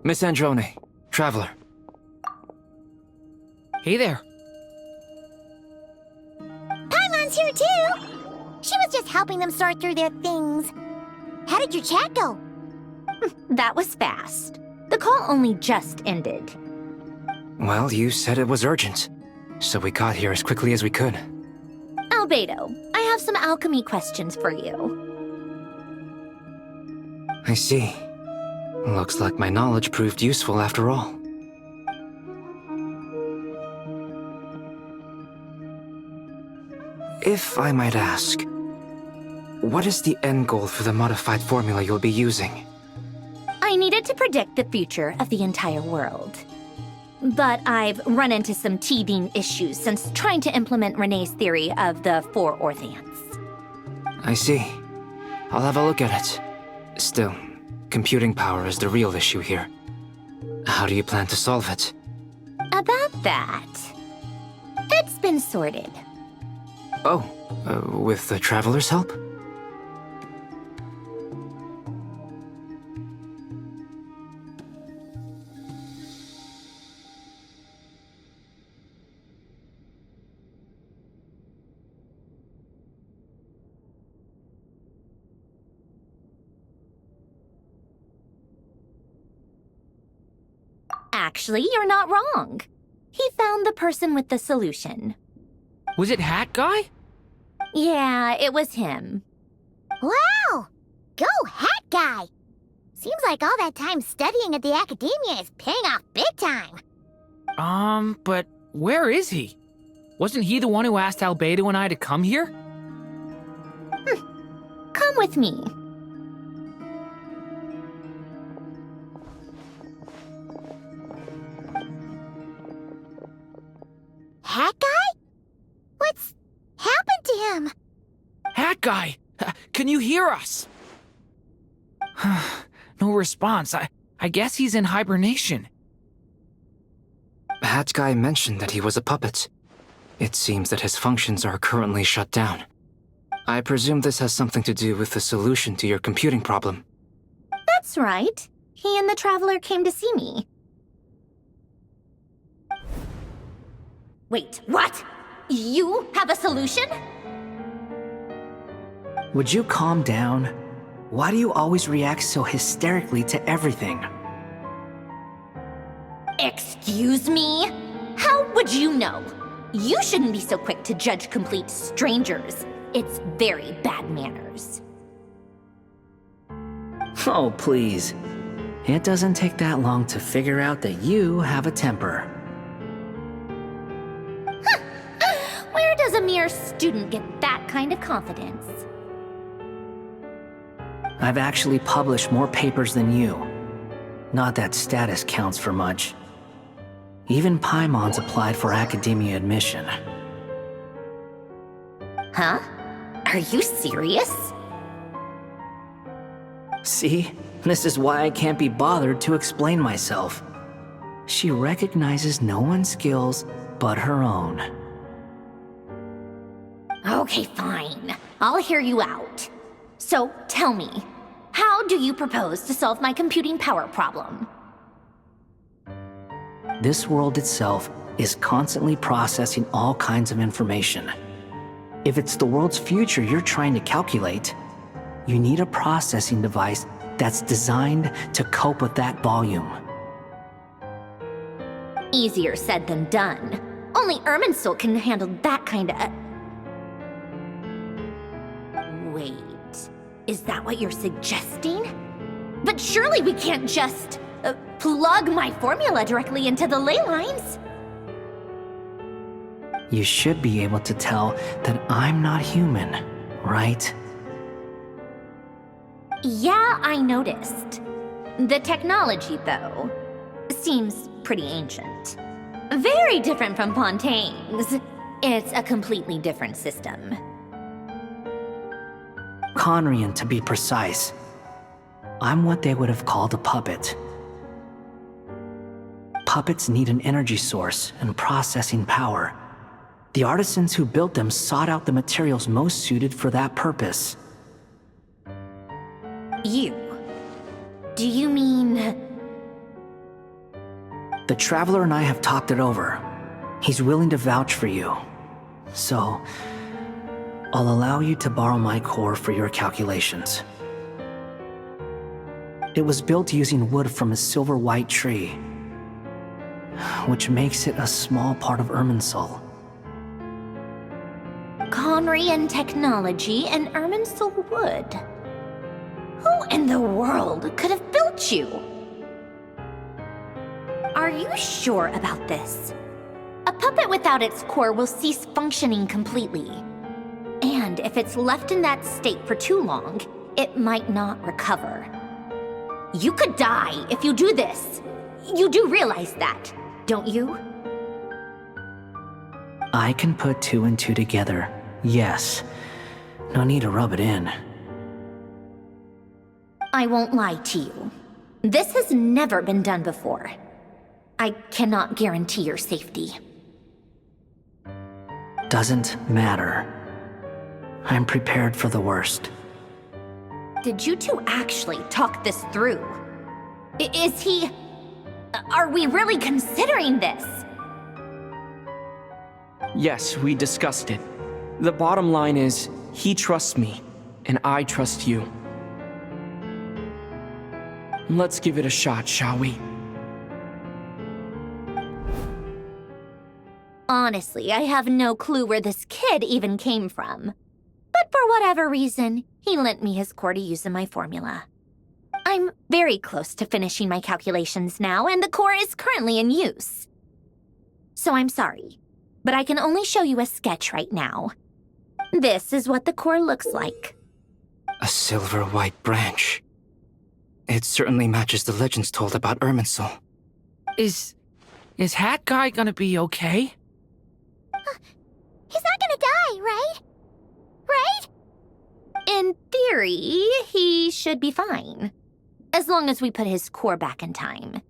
Miss Androne, traveler. Hey there. Paimon's here too. She was just helping them sort through their things. How did your chat go? That was fast. The call only just ended. Well, you said it was urgent, so we got here as quickly as we could. Albedo, I have some alchemy questions for you. I see. Looks like my knowledge proved useful after all. If I might ask, what is the end goal for the modified formula you'll be using? I needed to predict the future of the entire world. But I've run into some teething issues since trying to implement Renee's theory of the four Orthants. I see. I'll have a look at it. Still, computing power is the real issue here. How do you plan to solve it? About that, it's been sorted. Oh, with the traveler's help? Actually, you're not wrong. He found the person with the solution. Was it Hat Guy? Yeah, it was him. Wow! Go Hat Guy! Seems like all that time studying at the academia is paying off big time. But where is he? Wasn't he the one who asked Albedo and I to come here? Come with me. Hat Guy? What's happened to him? Hat Guy! Can you hear us? No response. I guess he's in hibernation. Hat Guy mentioned that he was a puppet. It seems that his functions are currently shut down. I presume this has something to do with the solution to your computing problem. That's right. He and the Traveler came to see me. Wait, what? You have a solution? Would you calm down? Why do you always react so hysterically to everything? Excuse me? How would you know? You shouldn't be so quick to judge complete strangers. It's very bad manners. Oh, please. It doesn't take that long to figure out that you have a temper. Where does a mere student get that kind of confidence? I've actually published more papers than you. Not that status counts for much. Even Paimon's applied for academia admission. Huh? Are you serious? See? This is why I can't be bothered to explain myself. She recognizes no one's skills but her own. Okay, fine. I'll hear you out. So, tell me, how do you propose to solve my computing power problem? This world itself is constantly processing all kinds of information. If it's the world's future you're trying to calculate, you need a processing device that's designed to cope with that volume. Easier said than done. Only Irminsul can handle that kind of... Wait, is that what you're suggesting? But surely we can't just plug my formula directly into the ley lines. You should be able to tell that I'm not human, right? Yeah, I noticed. The technology, though, seems pretty ancient. Very different from Fontaine's. It's a completely different system. Conrian, to be precise. I'm what they would have called a puppet. Puppets need an energy source and processing power. The artisans who built them sought out the materials most suited for that purpose. You? Do you mean... The Traveler and I have talked it over. He's willing to vouch for you. So, I'll allow you to borrow my core for your calculations. It was built using wood from a silver white tree, which makes it a small part of Irminsul. Conrian technology and Irminsul wood. Who in the world could have built you? Are you sure about this? A puppet without its core will cease functioning completely. And if it's left in that state for too long, it might not recover. You could die if you do this. You do realize that, don't you? I can put 2 and 2 together, yes. No need to rub it in. I won't lie to you. This has never been done before. I cannot guarantee your safety. Doesn't matter. I'm prepared for the worst. Did you two actually talk this through? Is he... Are we really considering this? Yes, we discussed it. The bottom line is, he trusts me, and I trust you. Let's give it a shot, shall we? Honestly, I have no clue where this kid even came from. But for whatever reason, he lent me his core to use in my formula. I'm very close to finishing my calculations now, and the core is currently in use. So I'm sorry, but I can only show you a sketch right now. This is what the core looks like. A silver white branch. It certainly matches the legends told about Irminsul. Is Hat Guy gonna be okay? He's not gonna die, right? Right? In theory, he should be fine. As long as we put his core back in time.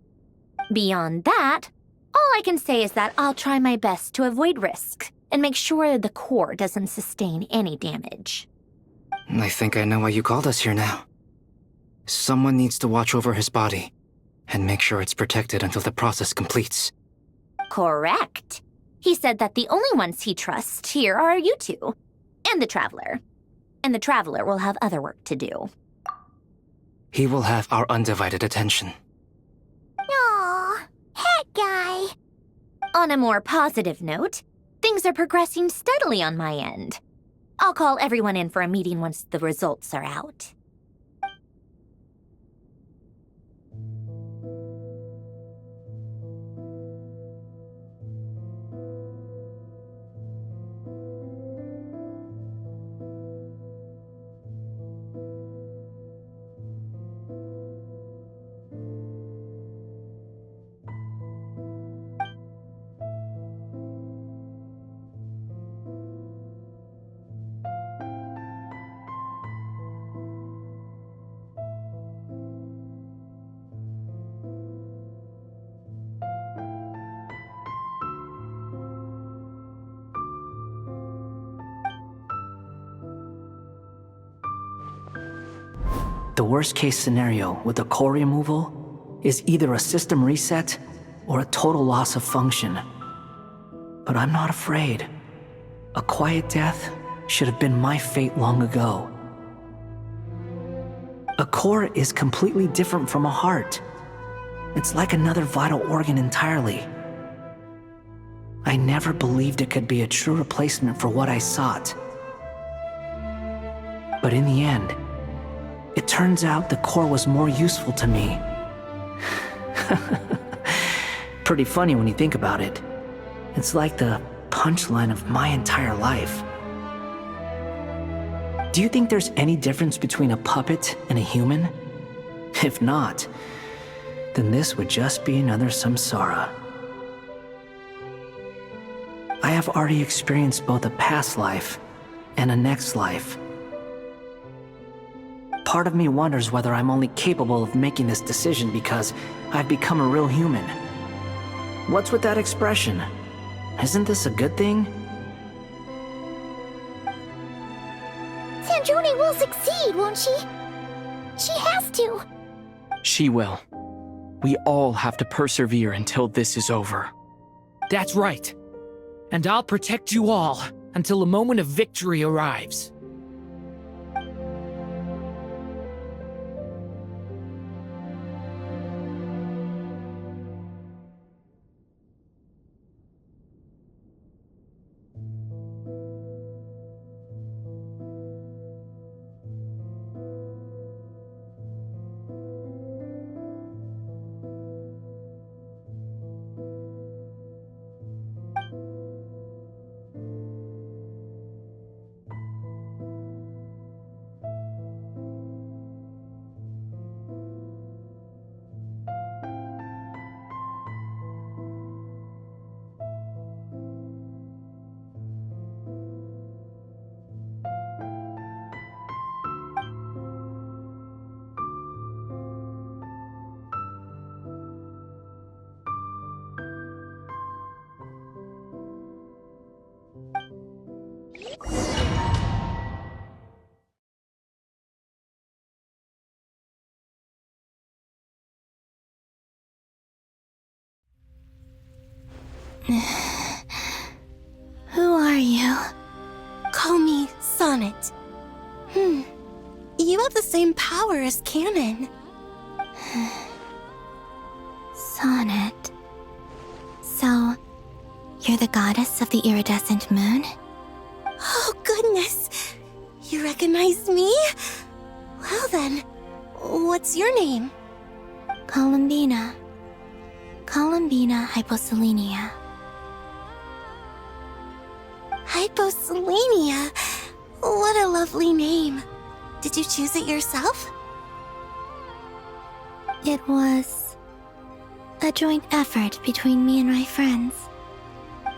Beyond that, all I can say is that I'll try my best to avoid risk and make sure the core doesn't sustain any damage. I think I know why you called us here now. Someone needs to watch over his body and make sure it's protected until the process completes. Correct. He said that the only ones he trusts here are you two, and the Traveler. And the Traveler will have other work to do. He will have our undivided attention. Aw, Hat Guy. On a more positive note, things are progressing steadily on my end. I'll call everyone in for a meeting once the results are out. The worst case scenario with the core removal is either a system reset or a total loss of function. But I'm not afraid. A quiet death should have been my fate long ago. A core is completely different from a heart. It's like another vital organ entirely. I never believed it could be a true replacement for what I sought. But in the end, it turns out the core was more useful to me. Pretty funny when you think about it. It's like the punchline of my entire life. Do you think there's any difference between a puppet and a human? If not, then this would just be another samsara. I have already experienced both a past life and a next life. Part of me wonders whether I'm only capable of making this decision because I've become a real human. What's with that expression? Isn't this a good thing? Sanjoni will succeed, won't she? She has to. She will. We all have to persevere until this is over. That's right. And I'll protect you all until a moment of victory arrives. Who are you? Call me Sonnet. You have the same power as Canon. Sonnet. So, you're the goddess of the iridescent moon? Oh, goodness! You recognize me? Well then, what's your name? Columbina. Columbina Hyposelenia. Hyposelenia? What a lovely name. Did you choose it yourself? It was a joint effort between me and my friends.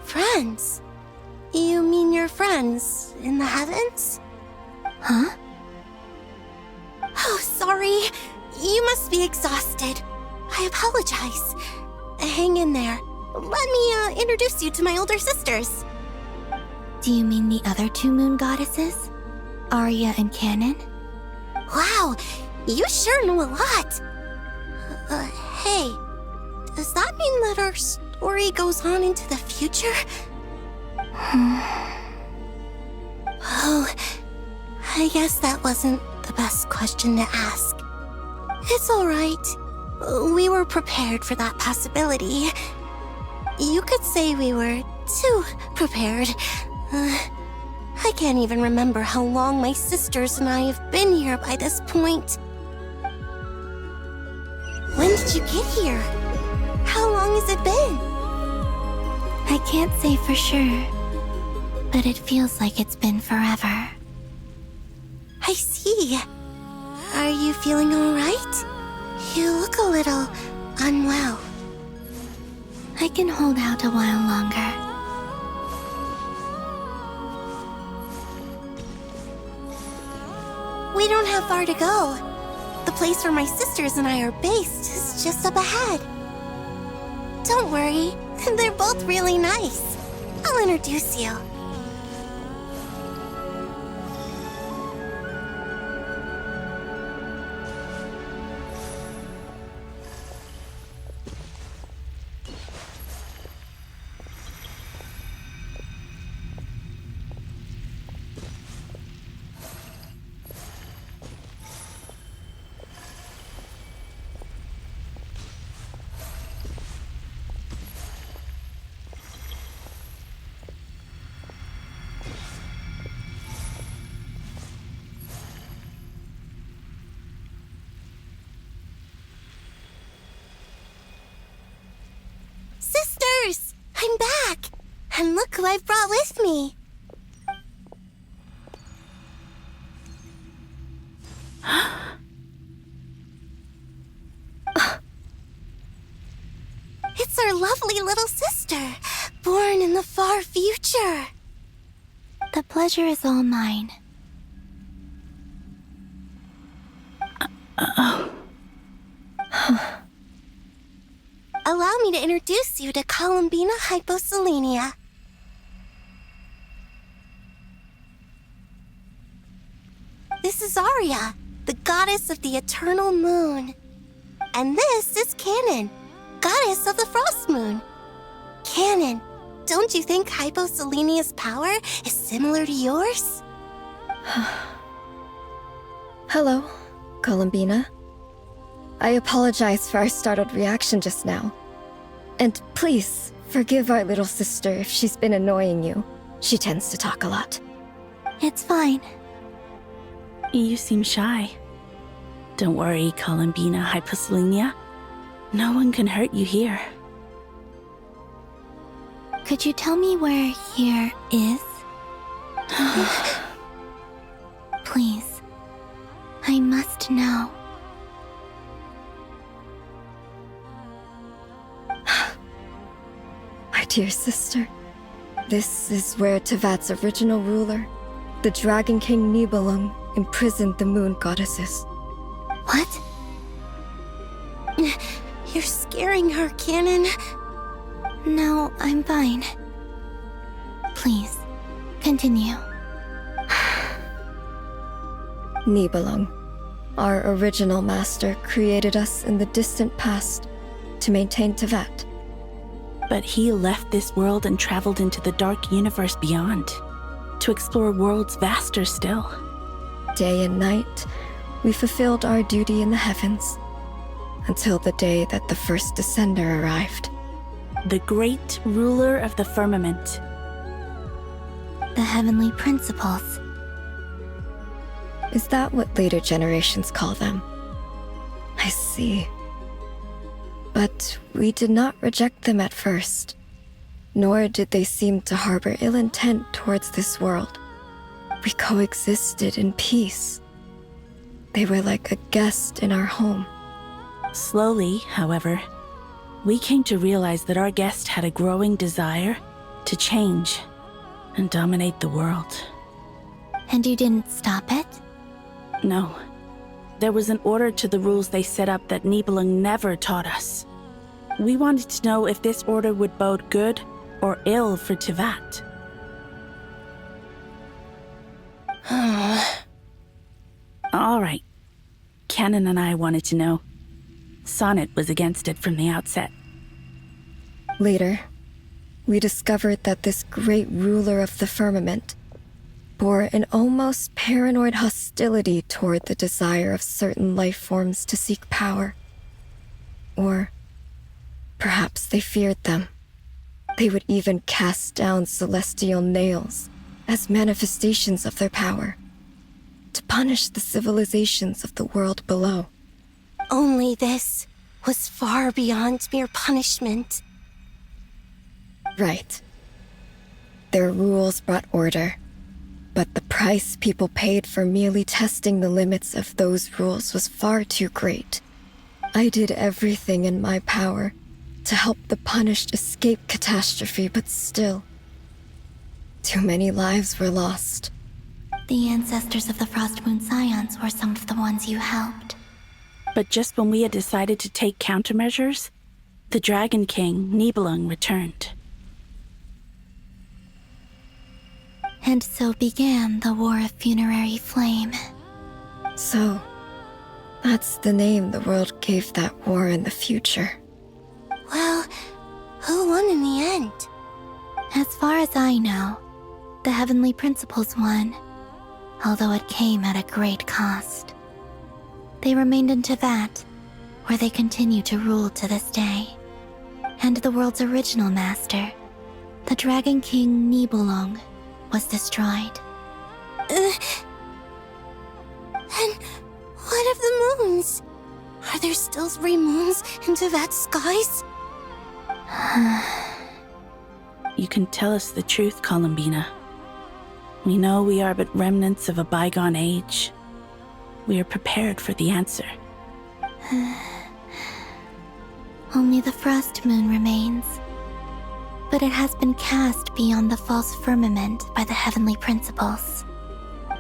Friends? You mean your friends in the heavens? Huh? Oh, sorry. You must be exhausted. I apologize. Hang in there. Let me introduce you to my older sisters. Do you mean the other two moon goddesses? Arya and Canon? Wow, you sure know a lot. Hey, does that mean that our story goes on into the future? Oh, I guess that wasn't the best question to ask. It's alright. We were prepared for that possibility. You could say we were too prepared. I can't even remember how long my sisters and I have been here by this point. When did you get here? How long has it been? I can't say for sure, but it feels like it's been forever. I see. Are you feeling alright? You look a little unwell. I can hold out a while longer. We don't have far to go. The place where my sisters and I are based is just up ahead. Don't worry, they're both really nice. I'll introduce you. Sisters! I'm back! And look who I've brought with me! It's our lovely little sister, born in the far future. The pleasure is all mine. Allow me to introduce you to Columbina Hyposelenia. This is Arya, the goddess of the eternal moon. And this is Canon, goddess of the Frost Moon. Canon, don't you think Hyposelenia's power is similar to yours? Hello, Columbina. I apologize for our startled reaction just now. And please, forgive our little sister if she's been annoying you. She tends to talk a lot. It's fine. You seem shy. Don't worry, Columbina Hyposelenia. No one can hurt you here. Could you tell me where here is? Please. I must know. My dear sister, this is where Tevat's original ruler, the Dragon King Nibelung, imprisoned the moon goddesses. What? You're scaring her, Canon. No, I'm fine. Please, continue. Nibelung, our original master, created us in the distant past to maintain Tevat. But he left this world and traveled into the dark universe beyond, to explore worlds vaster still. Day and night, we fulfilled our duty in the heavens, until the day that the first descender arrived. The great ruler of the firmament. The heavenly principles. Is that what later generations call them? I see. But we did not reject them at first, nor did they seem to harbor ill intent towards this world. We coexisted in peace. They were like a guest in our home. Slowly, however, we came to realize that our guest had a growing desire to change and dominate the world. And you didn't stop it? No. There was an order to the rules they set up that Nibelung never taught us. We wanted to know if this order would bode good or ill for Tevat. All right. Canon and I wanted to know. Sonnet was against it from the outset. Later, we discovered that this great ruler of the firmament bore an almost paranoid hostility toward the desire of certain life forms to seek power. Or perhaps they feared them. They would even cast down celestial nails as manifestations of their power, to punish the civilizations of the world below. Only this was far beyond mere punishment. Right. Their rules brought order, but the price people paid for merely testing the limits of those rules was far too great. I did everything in my power to help the punished escape catastrophe, but still, too many lives were lost. The ancestors of the Frost Moon Scions were some of the ones you helped. But just when we had decided to take countermeasures, the Dragon King, Nibelung, returned. And so began the War of Funerary Flame. So, that's the name the world gave that war in the future. Well, who won in the end? As far as I know, the Heavenly Principles won, although it came at a great cost. They remained in Tevat, where they continue to rule to this day. And the world's original master, the Dragon King Nibelung, was destroyed. And what of the moons? Are there still 3 moons in Tevat's skies? You can tell us the truth, Columbina. We know we are but remnants of a bygone age. We are prepared for the answer. Only the Frost Moon remains. But it has been cast beyond the false firmament by the Heavenly Principles.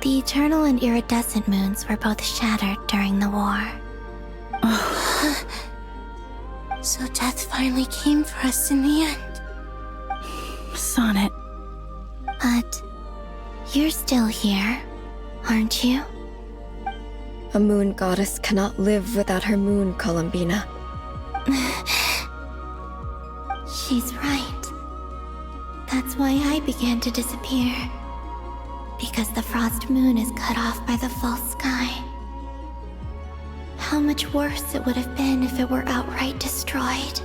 The eternal and iridescent moons were both shattered during the war. So death finally came for us in the end. Sonnet. But you're still here, aren't you? A moon goddess cannot live without her moon, Columbina. She's right. That's why I began to disappear. Because the frost moon is cut off by the false sky. How much worse it would have been if it were outright destroyed.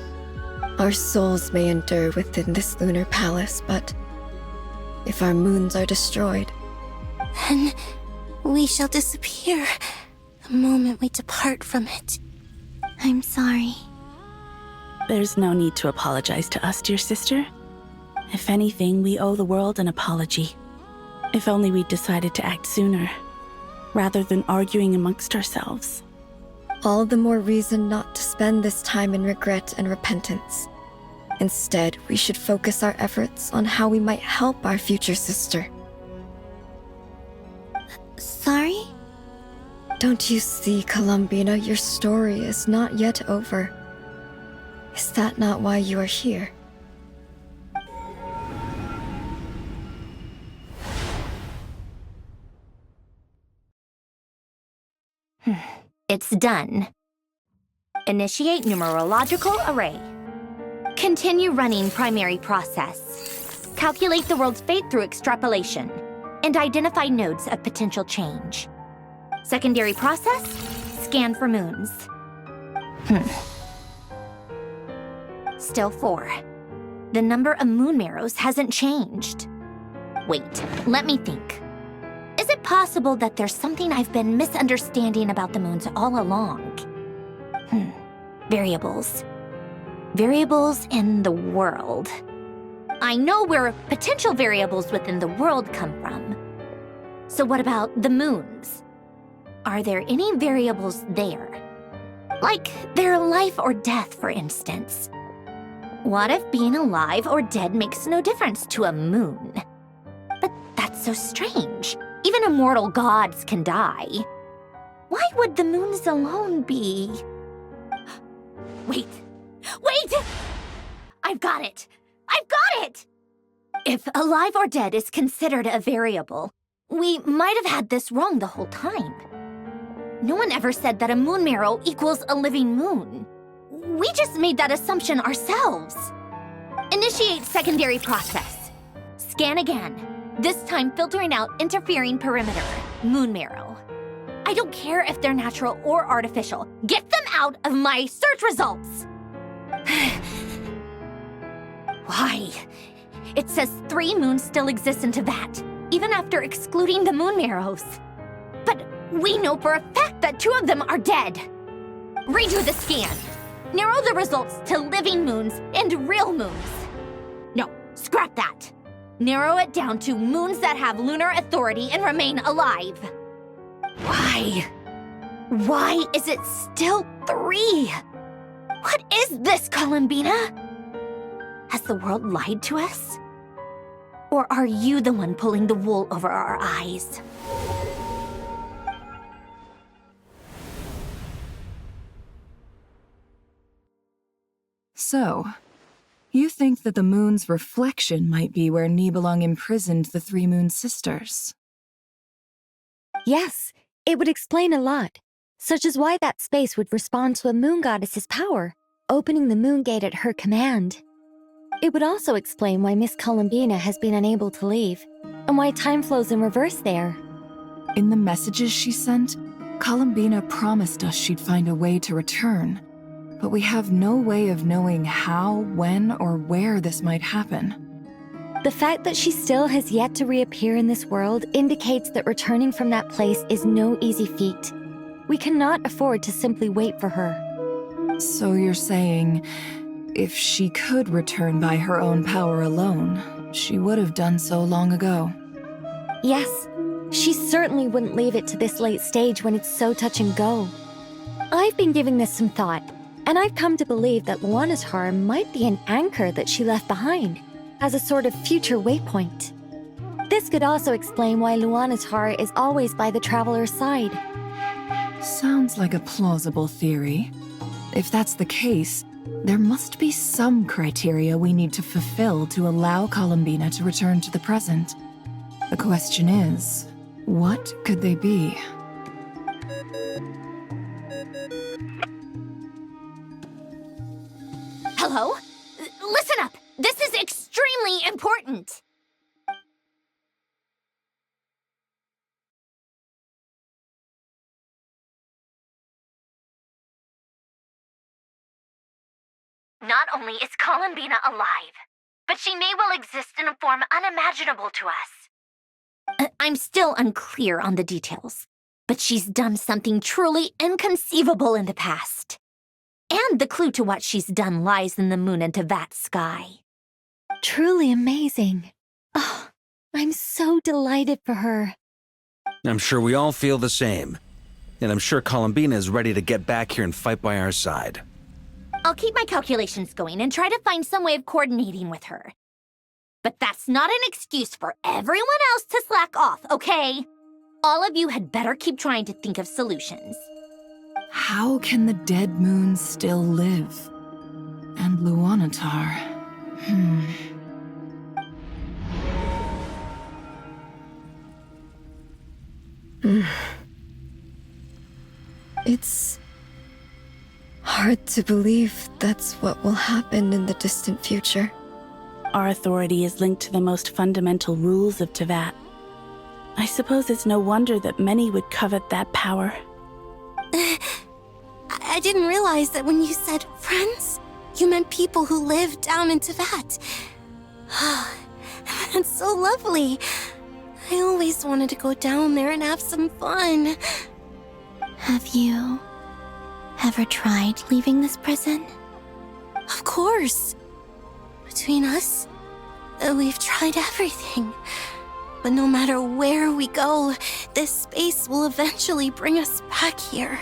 Our souls may endure within this lunar palace, but if our moons are destroyed, then we shall disappear the moment we depart from it. I'm sorry. There's no need to apologize to us, dear sister. If anything, we owe the world an apology. If only we'd decided to act sooner, rather than arguing amongst ourselves. all the more reason not to spend this time in regret and repentance. Instead, we should focus our efforts on how we might help our future sister. Sorry? Don't you see, Columbina, your story is not yet over. Is that not why you are here? It's done. Initiate numerological array. Continue running primary process. Calculate the world's fate through extrapolation. And identify nodes of potential change. Secondary process, scan for moons. Still 4. The number of moon marrows hasn't changed. Wait, let me think. Is it possible that there's something I've been misunderstanding about the moons all along? Variables. Variables in the world. I know where potential variables within the world come from. So what about the moons? Are there any variables there? Like their life or death, for instance. What if being alive or dead makes no difference to a moon? But that's so strange. Even immortal gods can die. Why would the moons alone be? Wait! I've got it! If alive or dead is considered a variable, we might have had this wrong the whole time. No one ever said that a moon marrow equals a living moon. We just made that assumption ourselves. Initiate secondary process. Scan again. This time filtering out interfering perimeter, moon marrow. I don't care if they're natural or artificial. Get them out of my search results! Why? It says 3 moons still exist in Tibet, even after excluding the moon marrows. But we know for a fact that 2 of them are dead. Redo the scan. Narrow the results to living moons and real moons. No, scrap that. Narrow it down to moons that have lunar authority and remain alive. Why? Why is it still 3? What is this, Columbina? Has the world lied to us? Or are you the one pulling the wool over our eyes? So, you think that the moon's reflection might be where Nibelung imprisoned the 3 moon sisters? Yes, it would explain a lot, such as why that space would respond to a moon goddess's power, opening the moon gate at her command. It would also explain why Miss Columbina has been unable to leave, and why time flows in reverse there. In the messages she sent, Columbina promised us she'd find a way to return. But we have no way of knowing how, when, or where this might happen. The fact that she still has yet to reappear in this world indicates that returning from that place is no easy feat. We cannot afford to simply wait for her. So you're saying, if she could return by her own power alone, she would have done so long ago? Yes, she certainly wouldn't leave it to this late stage when it's so touch and go. I've been giving this some thought. And I've come to believe that Luanatar might be an anchor that she left behind, as a sort of future waypoint. This could also explain why Luanatar is always by the traveler's side. Sounds like a plausible theory. If that's the case, there must be some criteria we need to fulfill to allow Columbina to return to the present. The question is, what could they be? Hello? Listen up! This is extremely important! Not only is Columbina alive, but she may well exist in a form unimaginable to us. I'm still unclear on the details, but she's done something truly inconceivable in the past. And the clue to what she's done lies in the moon and Tevat sky. Truly amazing. Oh, I'm so delighted for her. I'm sure we all feel the same. And I'm sure Columbina is ready to get back here and fight by our side. I'll keep my calculations going and try to find some way of coordinating with her. But that's not an excuse for everyone else to slack off, okay? All of you had better keep trying to think of solutions. How can the dead moon still live? And Luanatar... It's hard to believe that's what will happen in the distant future. Our authority is linked to the most fundamental rules of Tevat. I suppose it's no wonder that many would covet that power. I didn't realize that when you said friends, you meant people who live down in Tevat. That's so lovely. I always wanted to go down there and have some fun. Have you ever tried leaving this prison? Of course. Between us, we've tried everything. But no matter where we go, this space will eventually bring us back here.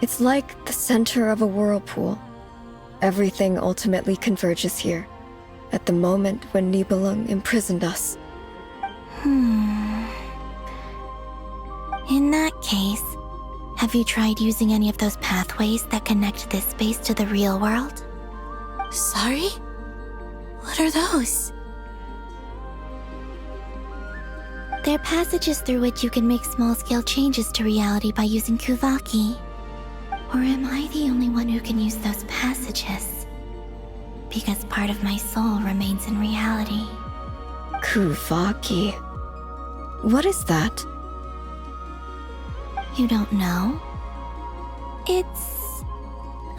It's like the center of a whirlpool. Everything ultimately converges here, at the moment when Nibelung imprisoned us. In that case, have you tried using any of those pathways that connect this space to the real world? Sorry? What are those? They're passages through which you can make small-scale changes to reality by using Kuvaki. Or am I the only one who can use those passages? Because part of my soul remains in reality. Kuvaki. What is that? You don't know? It's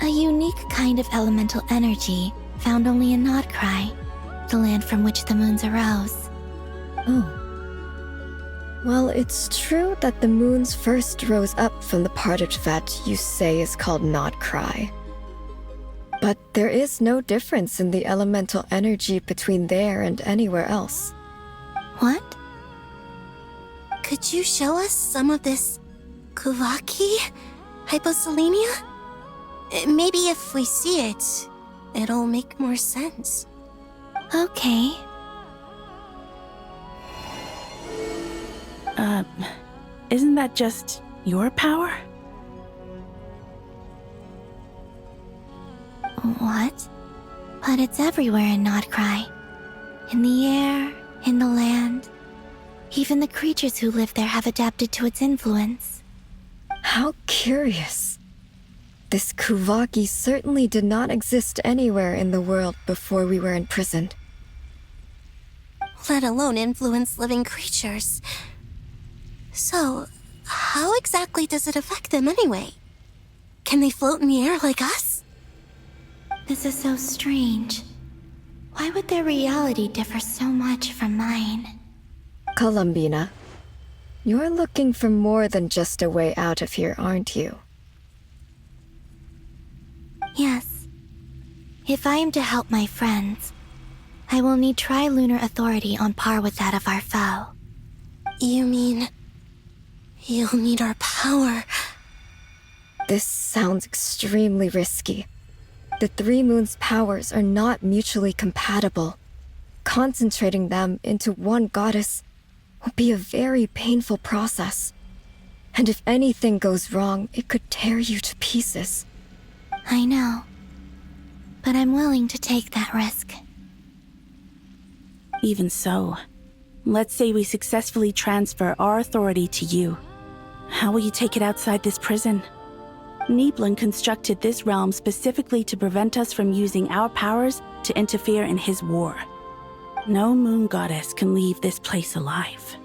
a unique kind of elemental energy found only in Nodcry, the land from which the moons arose. Oh. Well, it's true that the moons first rose up from the part of Tevat you say is called Nodcry. But there is no difference in the elemental energy between there and anywhere else. What? Could you show us some of this Kuvaki hyposelenia? Maybe if we see it, it'll make more sense. Okay. Isn't that just your power? What? But it's everywhere in Nodcry. In the air, in the land. Even the creatures who live there have adapted to its influence. How curious. This Kuvaki certainly did not exist anywhere in the world before we were imprisoned. Let alone influence living creatures. So, how exactly does it affect them anyway? Can they float in the air like us? This is so strange. Why would their reality differ so much from mine? Columbina, you're looking for more than just a way out of here, aren't you? Yes. If I am to help my friends, I will need trilunar authority on par with that of our foe. You mean... you'll need our power? This sounds extremely risky. The Three Moons' powers are not mutually compatible. Concentrating them into one goddess will be a very painful process. And if anything goes wrong, it could tear you to pieces. I know. But I'm willing to take that risk. Even so, let's say we successfully transfer our authority to you. How will you take it outside this prison? Niblin constructed this realm specifically to prevent us from using our powers to interfere in his war. No moon goddess can leave this place alive.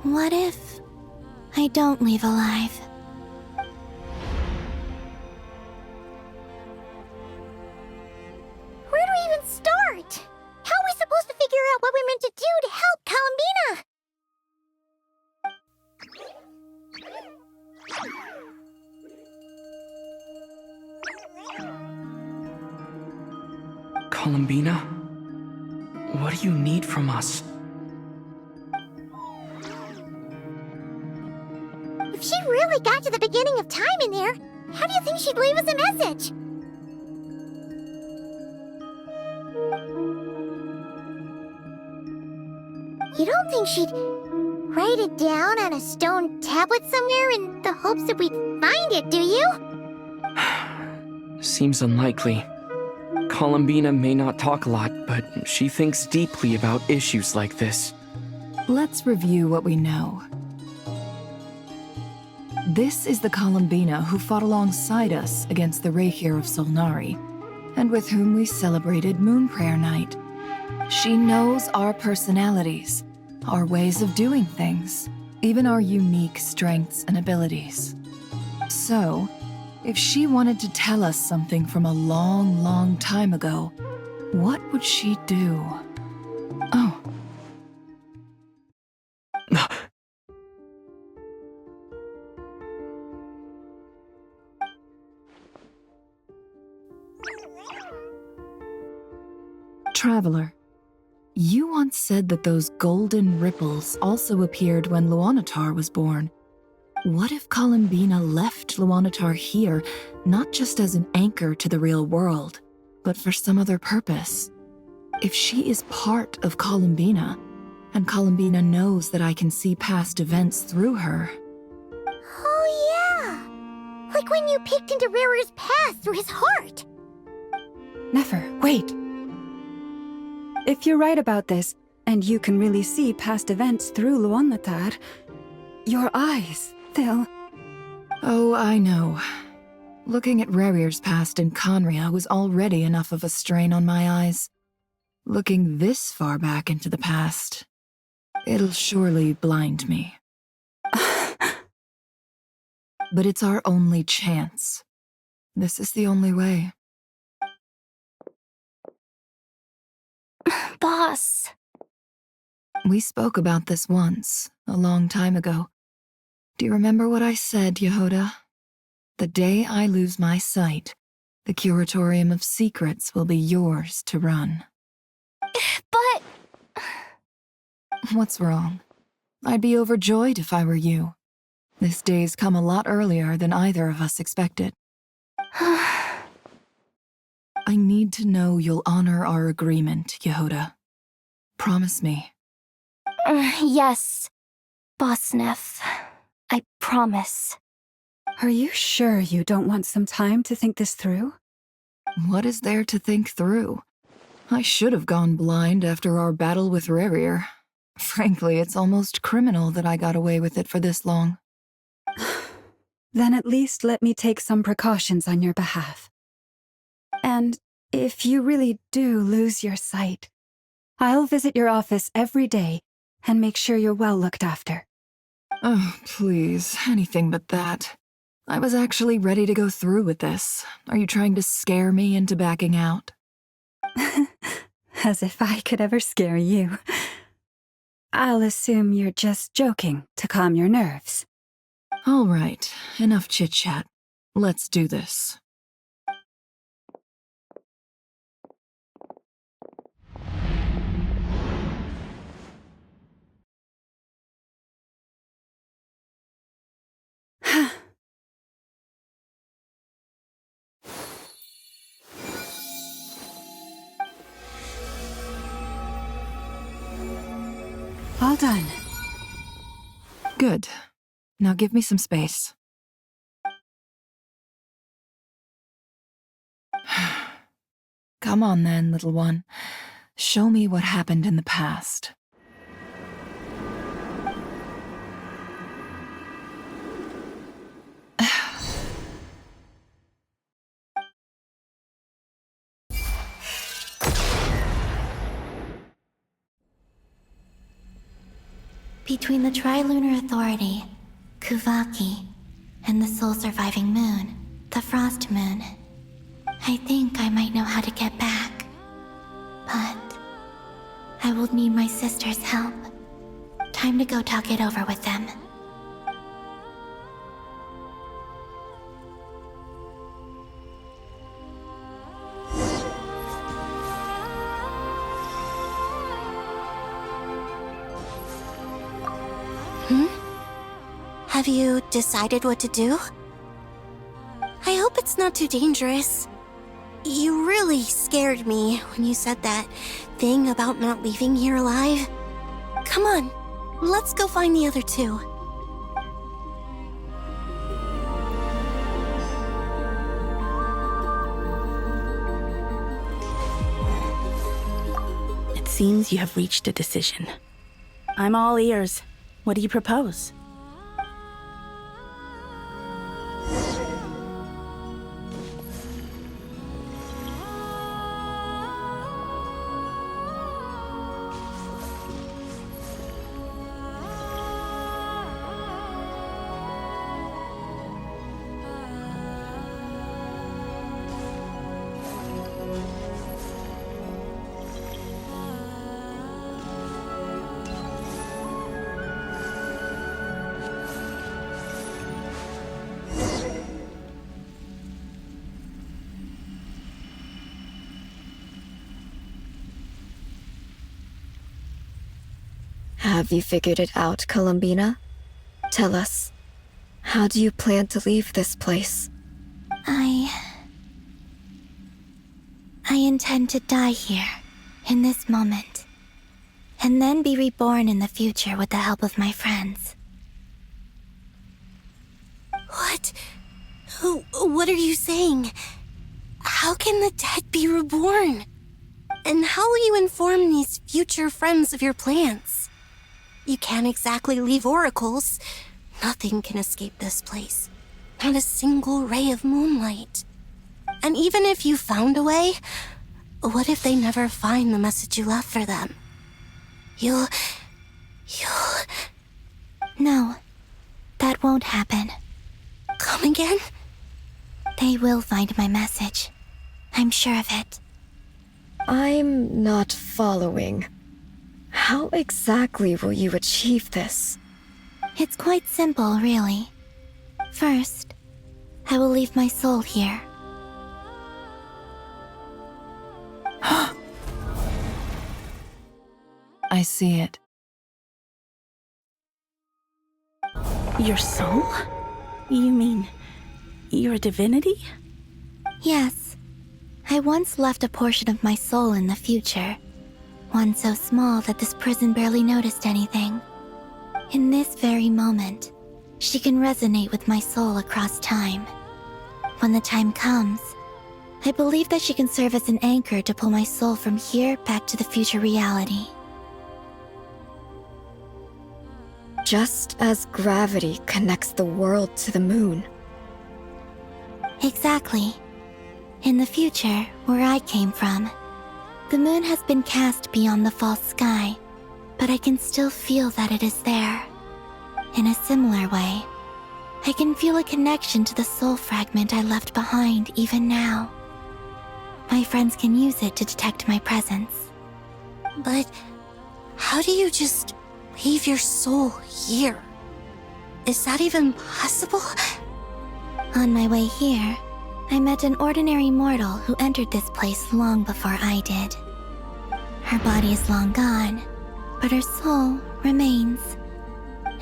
What if I don't leave alive? Where do we even start? How are we supposed to figure out what we're meant to do to help Columbina? Columbina? What do you need from us? If she really got to the beginning of time in there, how do you think she'd leave us a message? You don't think she'd write it down on a stone tablet somewhere in the hopes that we'd find it, do you? Seems unlikely. Columbina may not talk a lot, but she thinks deeply about issues like this. Let's review what we know. This is the Columbina who fought alongside us against the Rahir of Solnari, and with whom we celebrated Moon Prayer Night. She knows our personalities, our ways of doing things, even our unique strengths and abilities. So, if she wanted to tell us something from a long, long time ago, what would she do? Oh. Traveler, you once said that those golden ripples also appeared when Luanatar was born. What if Columbina left Luanatar here, not just as an anchor to the real world, but for some other purpose? If she is part of Columbina, and Columbina knows that I can see past events through her... Oh yeah! Like when you peeked into Rarer's past through his heart! Nefer, wait! If you're right about this, and you can really see past events through Luanatar, your eyes, they'll... Oh, I know. Looking at Rarir's past in Conria was already enough of a strain on my eyes. Looking this far back into the past, it'll surely blind me. But it's our only chance. This is the only way. Boss. We spoke about this once, a long time ago. Do you remember what I said, Yehoda? The day I lose my sight, the Curatorium of Secrets will be yours to run. But... What's wrong? I'd be overjoyed if I were you. This day's come a lot earlier than either of us expected. I need to know you'll honor our agreement, Yehoda. Promise me. Yes, Boss Neff. I promise. Are you sure you don't want some time to think this through? What is there to think through? I should have gone blind after our battle with Rarir. Frankly, it's almost criminal that I got away with it for this long. Then at least let me take some precautions on your behalf. And if you really do lose your sight, I'll visit your office every day and make sure you're well looked after. Oh, please, anything but that. I was actually ready to go through with this. Are you trying to scare me into backing out? As if I could ever scare you. I'll assume you're just joking to calm your nerves. All right, enough chit-chat. Let's do this. All done. Good. Now give me some space. Come on then, little one. Show me what happened in the past. Between the Trilunar Authority, Kuvaki, and the soul-surviving moon, the Frost Moon, I think I might know how to get back. But I will need my sister's help. Time to go talk it over with them. Have you decided what to do? I hope it's not too dangerous. You really scared me when you said that thing about not leaving here alive. Come on, let's go find the other two. It seems you have reached a decision. I'm all ears. What do you propose? Have you figured it out, Columbina? Tell us, how do you plan to leave this place? I intend to die here, in this moment, and then be reborn in the future with the help of my friends. What? What are you saying? How can the dead be reborn? And how will you inform these future friends of your plans? You can't exactly leave oracles. Nothing can escape this place. Not a single ray of moonlight. And even if you found a way, what if they never find the message you left for them? You'll... No, that won't happen. Come again? They will find my message. I'm sure of it. I'm not following. How exactly will you achieve this? It's quite simple, really. First, I will leave my soul here. I see it. Your soul? You mean your divinity? Yes. I once left a portion of my soul in the future. One so small that this prison barely noticed anything. In this very moment, she can resonate with my soul across time. When the time comes, I believe that she can serve as an anchor to pull my soul from here back to the future reality. Just as gravity connects the world to the moon. Exactly. In the future, where I came from, the moon has been cast beyond the false sky, but I can still feel that it is there. In a similar way, I can feel a connection to the soul fragment I left behind even now. My friends can use it to detect my presence. But how do you just leave your soul here? Is that even possible? On my way here, I met an ordinary mortal who entered this place long before I did. Her body is long gone, but her soul remains.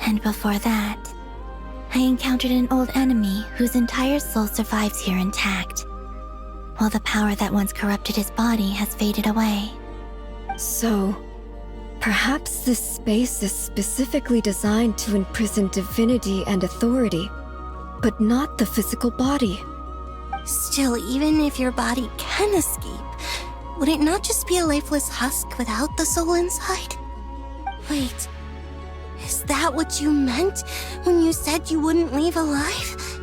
And before that, I encountered an old enemy whose entire soul survives here intact, while the power that once corrupted his body has faded away. So, perhaps this space is specifically designed to imprison divinity and authority, but not the physical body. Still, even if your body can escape, would it not just be a lifeless husk without the soul inside? Wait, is that what you meant when you said you wouldn't leave alive?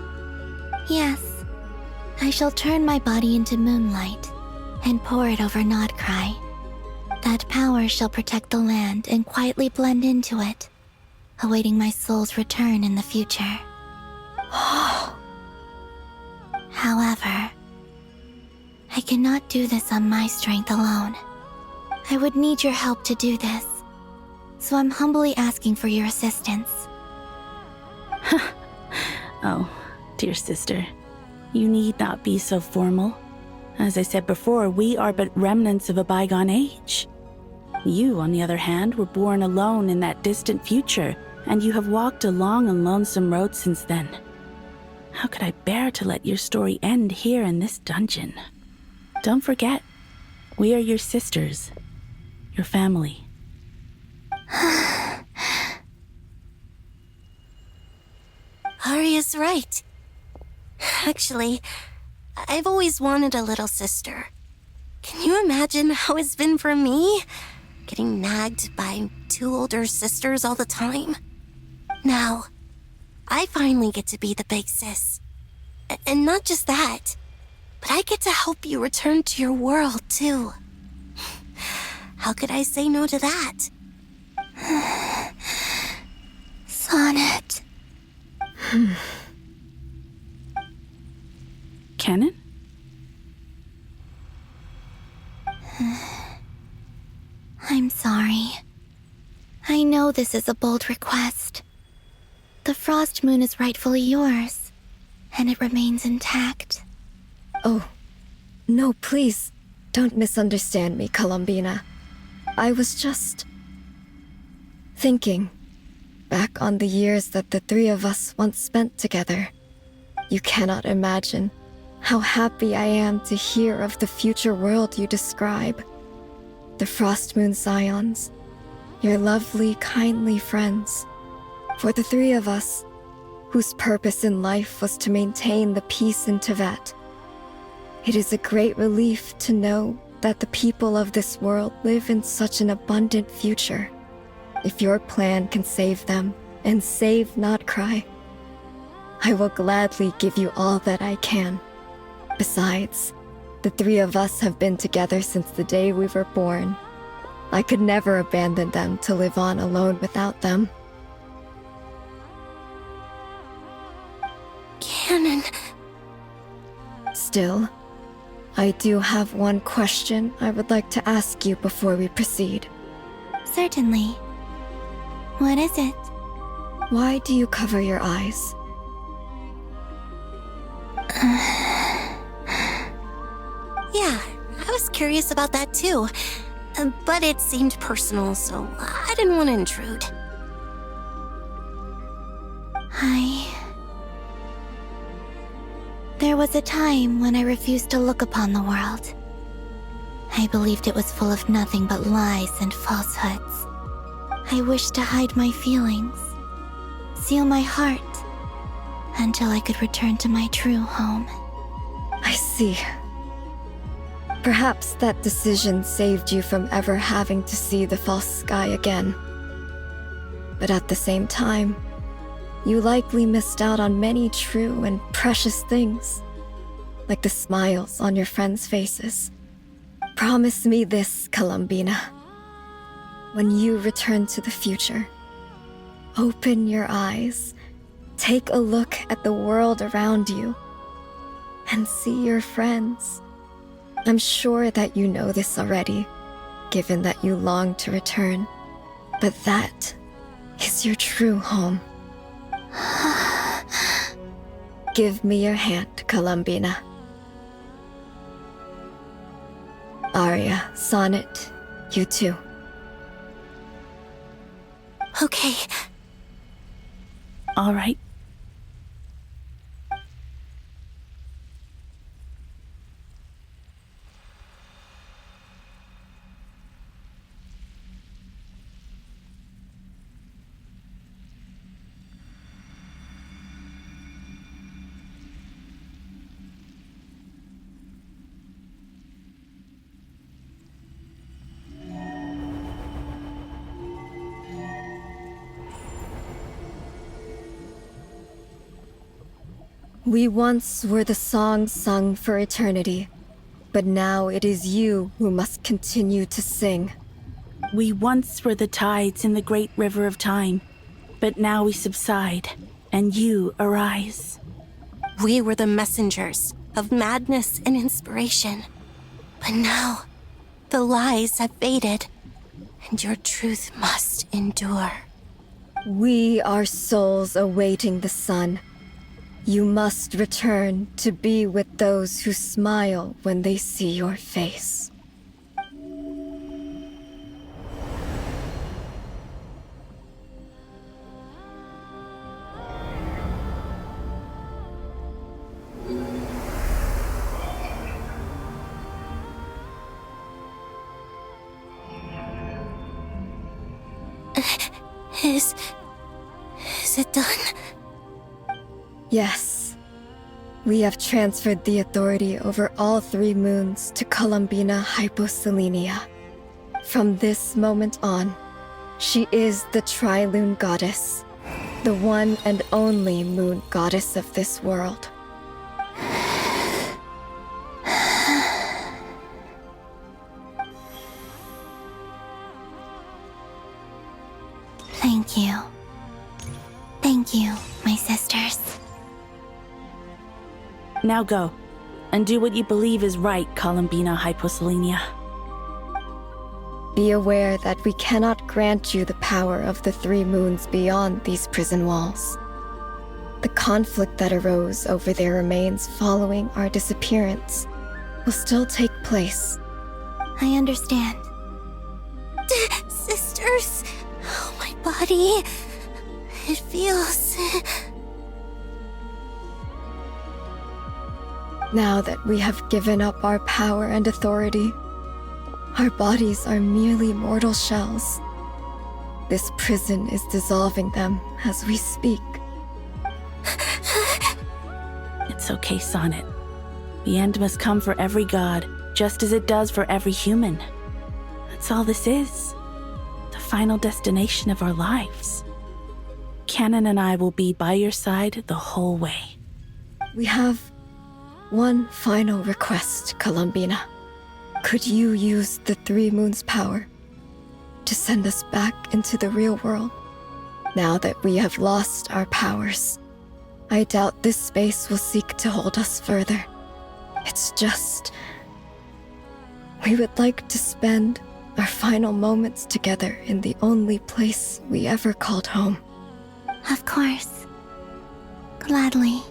Yes. I shall turn my body into moonlight and pour it over Nodcry. That power shall protect the land and quietly blend into it, awaiting my soul's return in the future. However, I cannot do this on my strength alone. I would need your help to do this, so I'm humbly asking for your assistance. Oh, dear sister, you need not be so formal. As I said before, we are but remnants of a bygone age. You, on the other hand, were born alone in that distant future, and you have walked a long and lonesome road since then. How could I bear to let your story end here in this dungeon? Don't forget, we are your sisters, your family. Arya's right. Actually, I've always wanted a little sister. Can you imagine how it's been for me? Getting nagged by 2 older sisters all the time. Now, I finally get to be the big sis. And not just that, but I get to help you return to your world, too. How could I say no to that? Sonnet. Canon? I'm sorry. I know this is a bold request. The Frost Moon is rightfully yours, and it remains intact. Oh, no, please, don't misunderstand me, Columbina. I was just thinking back on the years that the 3 of us once spent together. You cannot imagine how happy I am to hear of the future world you describe. The Frost Moon Scions, your lovely, kindly friends. For the 3 of us, whose purpose in life was to maintain the peace in Tibet, it is a great relief to know that the people of this world live in such an abundant future. If your plan can save them, and save not cry, I will gladly give you all that I can. Besides, the 3 of us have been together since the day we were born. I could never abandon them to live on alone without them. Canon. Still, I do have one question I would like to ask you before we proceed. Certainly. What is it? Why do you cover your eyes? Yeah, I was curious about that too. But it seemed personal, so I didn't want to intrude. There was a time when I refused to look upon the world. I believed it was full of nothing but lies and falsehoods. I wished to hide my feelings, seal my heart, until I could return to my true home. I see. Perhaps that decision saved you from ever having to see the false sky again. But at the same time, you likely missed out on many true and precious things, like the smiles on your friends' faces. Promise me this, Columbina. When you return to the future, open your eyes, take a look at the world around you, and see your friends. I'm sure that you know this already, given that you long to return, but that is your true home. Give me your hand, Columbina. Arya, Sonnet, you too. Okay. All right. We once were the songs sung for eternity, but now it is you who must continue to sing. We once were the tides in the great river of time, But now we subside, and you arise. We were the messengers of madness and inspiration. But now, the lies have faded, and your truth must endure. We are souls awaiting the sun. You must return to be with those who smile when they see your face. Is it done? Yes. We have transferred the authority over all 3 moons to Columbina Hyposelenia. From this moment on, she is the Tri-Lune Goddess, the one and only moon goddess of this world. Thank you. Thank you, my sisters. Now go, and do what you believe is right, Columbina Hyposelenia. Be aware that we cannot grant you the power of the 3 moons beyond these prison walls. The conflict that arose over their remains following our disappearance will still take place. I understand. Sisters, oh, my body. It feels... Now that we have given up our power and authority, our bodies are merely mortal shells. This prison is dissolving them as we speak. It's okay, Sonnet. The end must come for every god, just as it does for every human. That's all this is. The final destination of our lives. Canon and I will be by your side the whole way. We have one final request, Columbina. Could you use the 3 moons' power to send us back into the real world? Now that we have lost our powers, I doubt this space will seek to hold us further. It's just... we would like to spend our final moments together in the only place we ever called home. Of course. Gladly.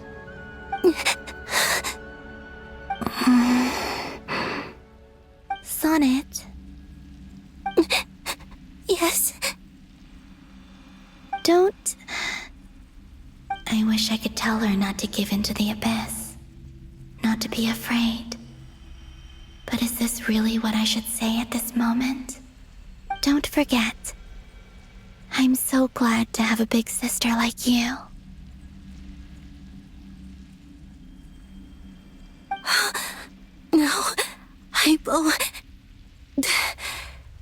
Sonnet? Yes? Don't... I wish I could tell her not to give in to the abyss. Not to be afraid. But is this really what I should say at this moment? Don't forget. I'm so glad to have a big sister like you. No, Hypo.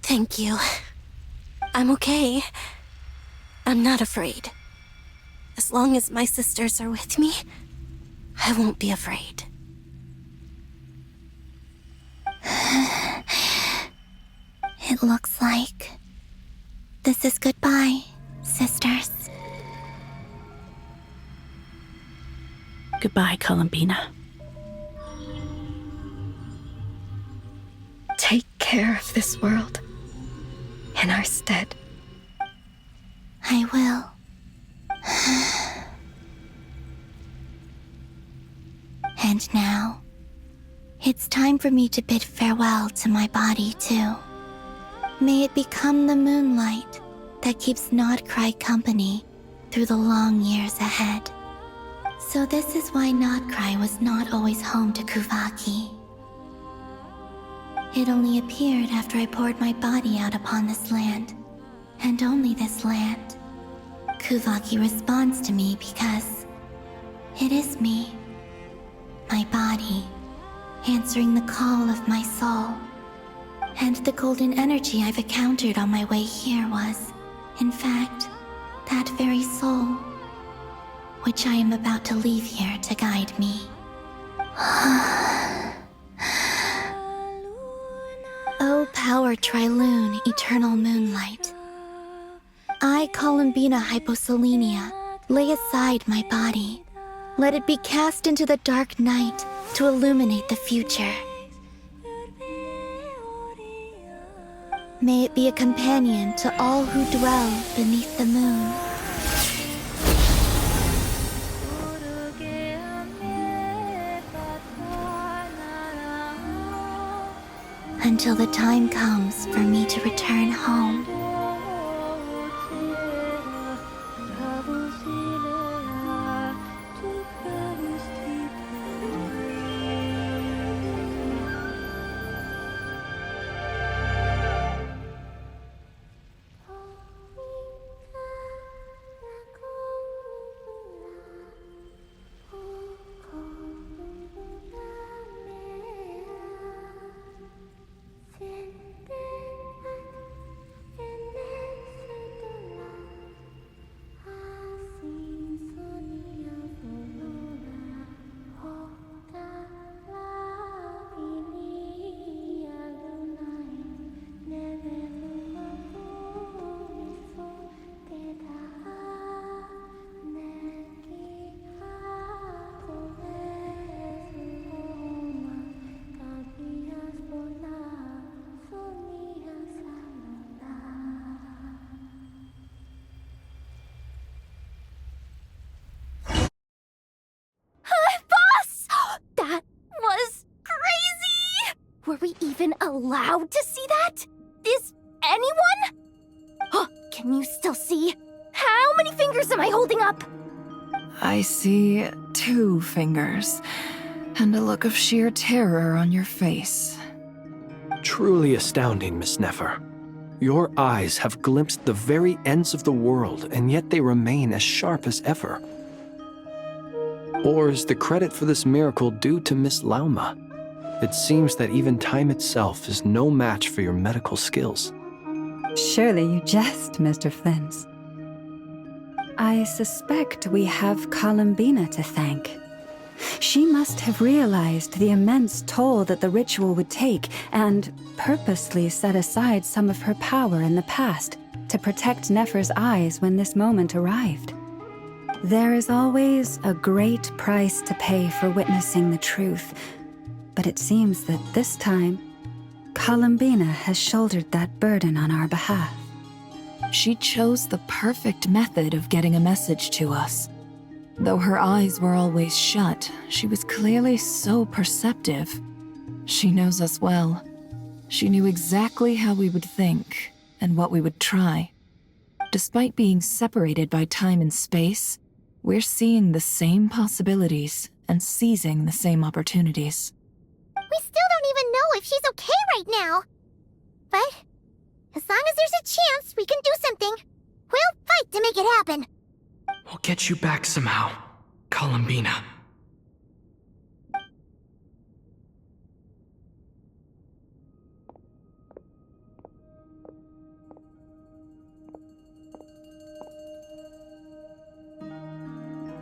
Thank you. I'm okay. I'm not afraid. As long as my sisters are with me, I won't be afraid. It looks like this is goodbye, sisters. Goodbye, Columbina. Take care of this world in our stead. I will. And now, it's time for me to bid farewell to my body, too. May it become the moonlight that keeps Nodcry company through the long years ahead. So this is why Nodcry was not always home to Kuvaki. It only appeared after I poured my body out upon this land, and only this land. Kuvaki responds to me because it is me, my body, answering the call of my soul. And the golden energy I've encountered on my way here was, in fact, that very soul, which I am about to leave here to guide me. O power Tri-Lune, eternal moonlight. I, Columbina Hyposolenia, lay aside my body. Let it be cast into the dark night to illuminate the future. May it be a companion to all who dwell beneath the moon. Until the time comes for me to return home. Were we even allowed to see that? Is anyone? Oh, can you still see? How many fingers am I holding up? I see 2 fingers, and a look of sheer terror on your face. Truly astounding, Miss Nefer. Your eyes have glimpsed the very ends of the world, and yet they remain as sharp as ever. Or is the credit for this miracle due to Miss Lauma? It seems that even time itself is no match for your medical skills. Surely you jest, Mr. Flins. I suspect we have Columbina to thank. She must have realized the immense toll that the ritual would take and purposely set aside some of her power in the past to protect Nefer's eyes when this moment arrived. There is always a great price to pay for witnessing the truth, but it seems that this time, Columbina has shouldered that burden on our behalf. She chose the perfect method of getting a message to us. Though her eyes were always shut, she was clearly so perceptive. She knows us well. She knew exactly how we would think and what we would try. Despite being separated by time and space, we're seeing the same possibilities and seizing the same opportunities. We still don't even know if she's okay right now. But as long as there's a chance we can do something, we'll fight to make it happen. We'll get you back somehow, Columbina.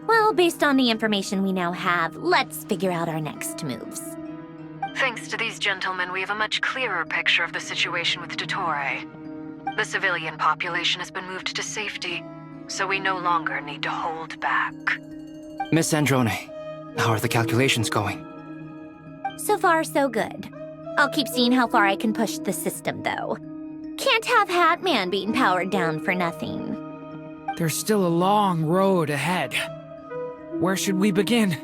Well, based on the information we now have, let's figure out our next moves. Thanks to these gentlemen, we have a much clearer picture of the situation with Dottore. The civilian population has been moved to safety, so we no longer need to hold back. Miss Androne, how are the calculations going? So far, so good. I'll keep seeing how far I can push the system, though. Can't have Hatman being powered down for nothing. There's still a long road ahead. Where should we begin?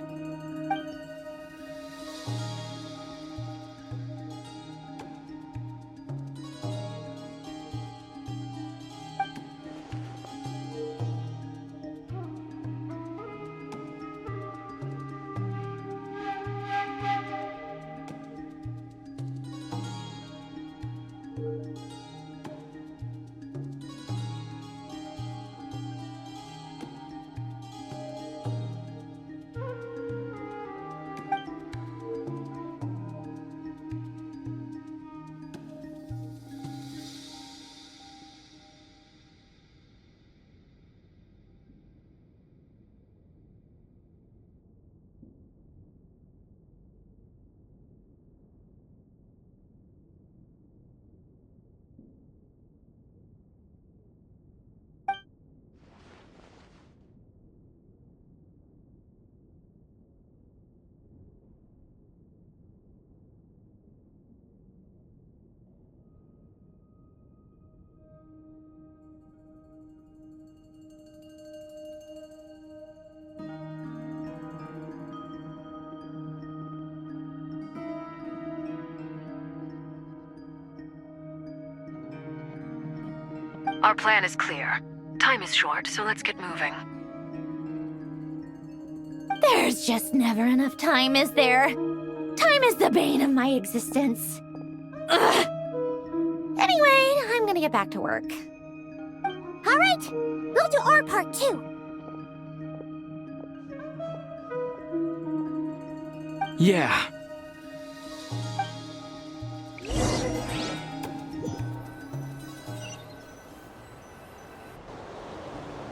Our plan is clear. Time is short, so let's get moving. There's just never enough time, is there? Time is the bane of my existence. Ugh. Anyway, I'm gonna get back to work. All right, we'll do our part too. Yeah.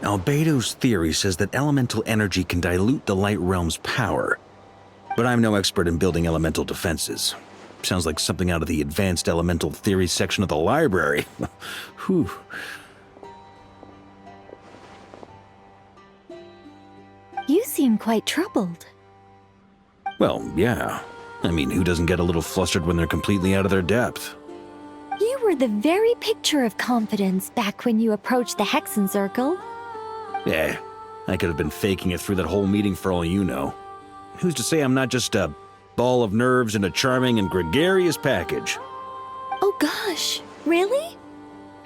Albedo's theory says that elemental energy can dilute the light realm's power. But I'm no expert in building elemental defenses. Sounds like something out of the advanced elemental theory section of the library. Whew. You seem quite troubled. Well, yeah. I mean, who doesn't get a little flustered when they're completely out of their depth? You were the very picture of confidence back when you approached the Hexen Circle. Yeah, I could have been faking it through that whole meeting for all you know. Who's to say I'm not just a ball of nerves in a charming and gregarious package? Oh gosh, really?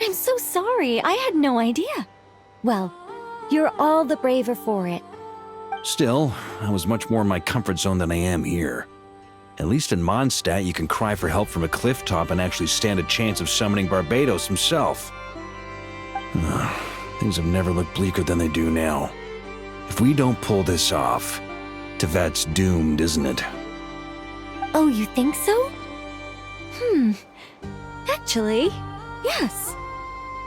I'm so sorry, I had no idea. Well, you're all the braver for it. Still, I was much more in my comfort zone than I am here. At least in Mondstadt, you can cry for help from a cliff top and actually stand a chance of summoning Barbados himself. Things have never looked bleaker than they do now. If we don't pull this off, Tevat's doomed, isn't it? Oh, you think so? Actually, yes.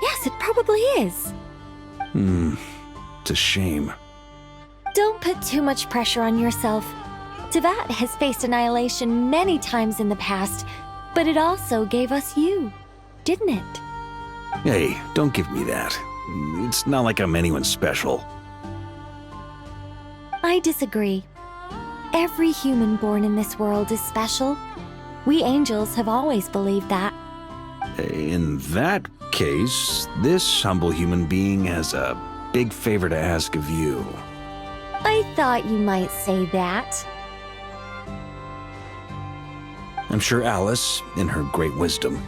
Yes, it probably is. It's a shame. Don't put too much pressure on yourself. Tevat has faced annihilation many times in the past, but it also gave us you, didn't it? Hey, don't give me that. It's not like I'm anyone special. I disagree. Every human born in this world is special. We angels have always believed that. In that case, this humble human being has a big favor to ask of you. I thought you might say that. I'm sure Alice, in her great wisdom,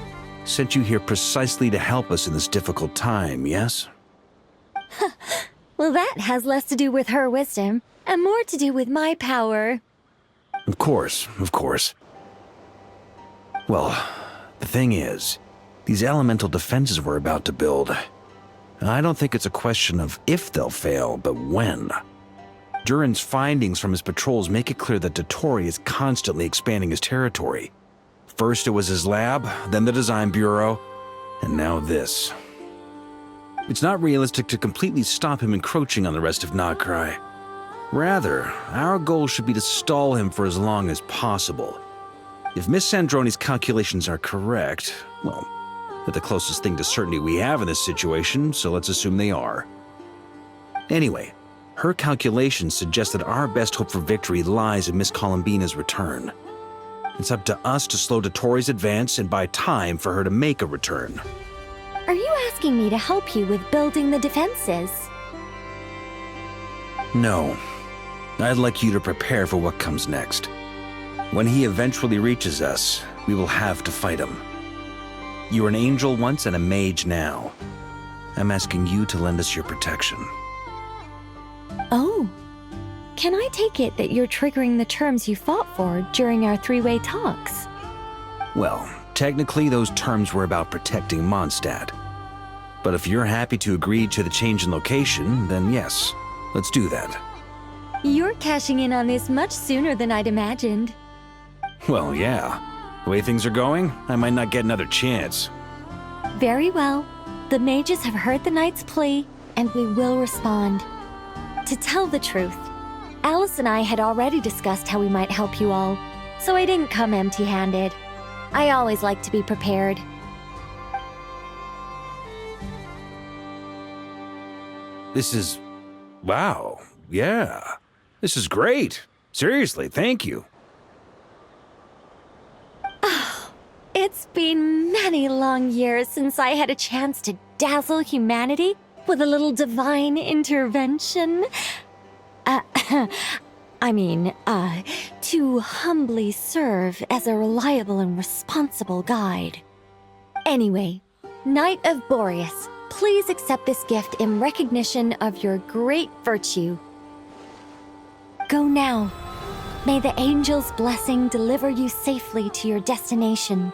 sent you here precisely to help us in this difficult time, yes? Well, that has less to do with her wisdom, and more to do with my power. Of course, of course. Well, the thing is, these elemental defenses we're about to build, I don't think it's a question of if they'll fail, but when. Durin's findings from his patrols make it clear that Dottore is constantly expanding his territory. First it was his lab, then the design bureau, and now this. It's not realistic to completely stop him encroaching on the rest of Nagrai. Rather, our goal should be to stall him for as long as possible. If Miss Sandroni's calculations are correct, well, they're the closest thing to certainty we have in this situation, so let's assume they are. Anyway, her calculations suggest that our best hope for victory lies in Miss Columbina's return. It's up to us to slow Dottore's advance and buy time for her to make a return. Are you asking me to help you with building the defenses? No. I'd like you to prepare for what comes next. When he eventually reaches us, we will have to fight him. You were an angel once and a mage now. I'm asking you to lend us your protection. Oh. Can I take it that you're triggering the terms you fought for during our three-way talks? Well, technically those terms were about protecting Mondstadt. But if you're happy to agree to the change in location, then yes, let's do that. You're cashing in on this much sooner than I'd imagined. Well, yeah. The way things are going, I might not get another chance. Very well. The mages have heard the knight's plea, and we will respond. To tell the truth, Alice and I had already discussed how we might help you all, so I didn't come empty-handed. I always like to be prepared. This is... wow. Yeah. This is great. Seriously, thank you. It's been many long years since I had a chance to dazzle humanity with a little divine intervention. To humbly serve as a reliable and responsible guide. Anyway, Knight of Boreas, please accept this gift in recognition of your great virtue. Go now. May the angel's blessing deliver you safely to your destination.